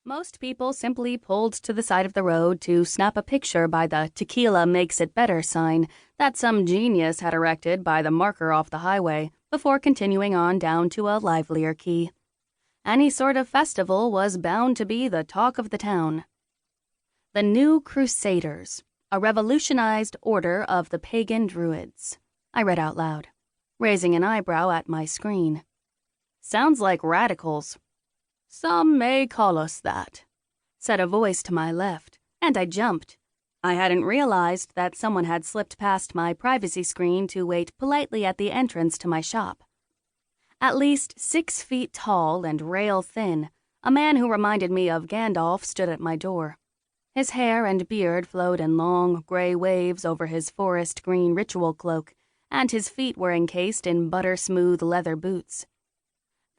Most people simply pulled to the side of the road to snap a picture by the "Tequila makes it better" sign that some genius had erected by the marker off the highway before continuing on down to a livelier key. Any sort of festival was bound to be the talk of the town. The New Crusaders, a revolutionized order of the Pagan Druids, I read out loud, raising an eyebrow at my screen. Sounds like radicals. Some may call us that, said a voice to my left, and I jumped. I hadn't realized that someone had slipped past my privacy screen to wait politely at the entrance to my shop. At least 6 feet tall and rail-thin, a man who reminded me of Gandalf stood at my door. His hair and beard flowed in long, gray waves over his forest green ritual cloak, and his feet were encased in butter-smooth leather boots.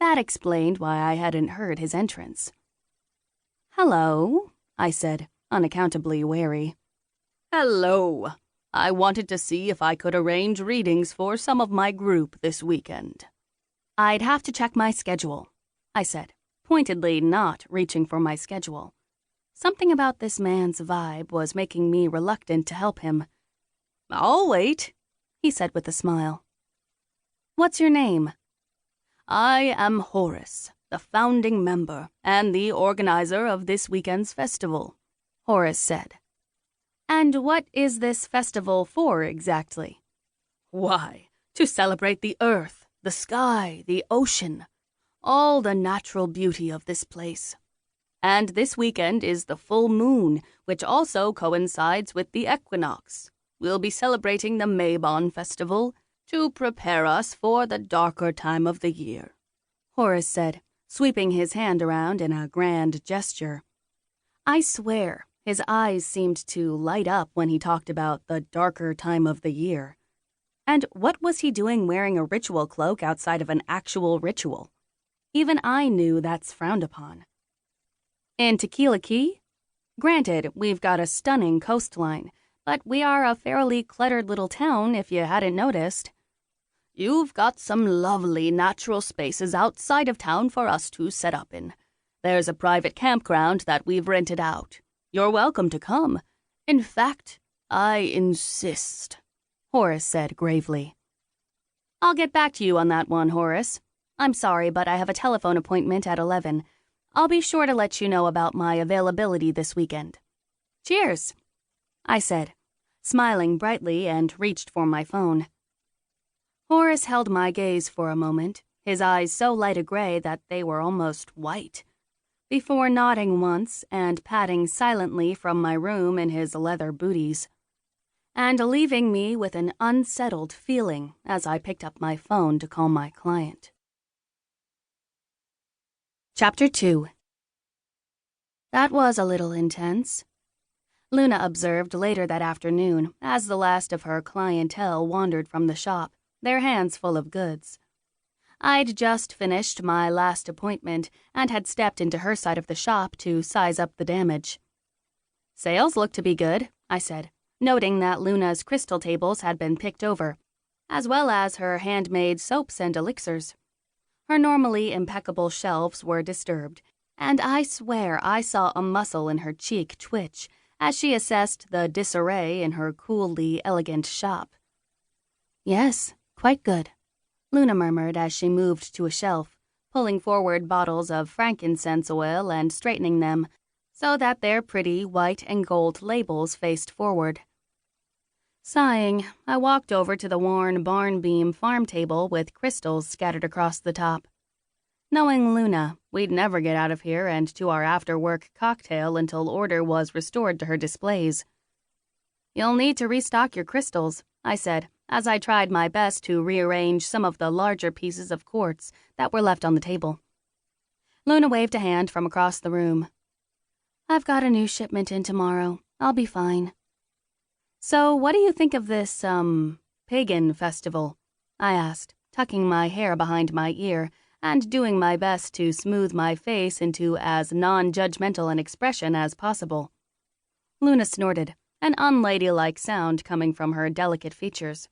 That explained why I hadn't heard his entrance. "Hello," I said, unaccountably wary. "Hello. I wanted to see if I could arrange readings for some of my group this weekend." "I'd have to check my schedule," I said, pointedly not reaching for my schedule. Something about this man's vibe was making me reluctant to help him. "I'll wait," he said with a smile. "What's your name?" "I am Horace, the founding member and the organizer of this weekend's festival," Horace said. "And what is this festival for exactly?" "Why, to celebrate the earth, the sky, the ocean, all the natural beauty of this place. And this weekend is the full moon, which also coincides with the equinox. We'll be celebrating the Mabon festival to prepare us for the darker time of the year," Horace said, sweeping his hand around in a grand gesture. I swear, his eyes seemed to light up when he talked about the darker time of the year. And what was he doing wearing a ritual cloak outside of an actual ritual? Even I knew that's frowned upon. "In Tequila Key? Granted, we've got a stunning coastline, but we are a fairly cluttered little town if you hadn't noticed." "You've got some lovely natural spaces outside of town for us to set up in. There's a private campground that we've rented out. You're welcome to come. In fact, I insist," Horace said gravely. "I'll get back to you on that one, Horace. I'm sorry, but I have a telephone appointment at 11. I'll be sure to let you know about my availability this weekend." "Cheers," I said, smiling brightly, and reached for my phone. Horace held my gaze for a moment, his eyes so light a gray that they were almost white, before nodding once and padding silently from my room in his leather booties, and leaving me with an unsettled feeling as I picked up my phone to call my client. Chapter 2. That was a little intense, Luna observed later that afternoon as the last of her clientele wandered from the shop, their hands full of goods. I'd just finished my last appointment and had stepped into her side of the shop to size up the damage. "Sales look to be good," I said, noting that Luna's crystal tables had been picked over, as well as her handmade soaps and elixirs. Her normally impeccable shelves were disturbed, and I swear I saw a muscle in her cheek twitch as she assessed the disarray in her coolly elegant shop. "Yes, quite good," Luna murmured as she moved to a shelf, pulling forward bottles of frankincense oil and straightening them so that their pretty white and gold labels faced forward. Sighing, I walked over to the worn barn beam farm table with crystals scattered across the top. Knowing Luna, we'd never get out of here and to our after-work cocktail until order was restored to her displays. "You'll need to restock your crystals," I said, as I tried my best to rearrange some of the larger pieces of quartz that were left on the table. Luna waved a hand from across the room. "I've got a new shipment in tomorrow. I'll be fine." "So what do you think of this, Pagan festival?" I asked, tucking my hair behind my ear and doing my best to smooth my face into as non-judgmental an expression as possible. Luna snorted, an unladylike sound coming from her delicate features.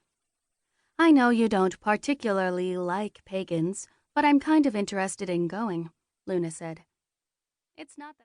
"I know you don't particularly like pagans, but I'm kind of interested in going," Luna said. "It's not that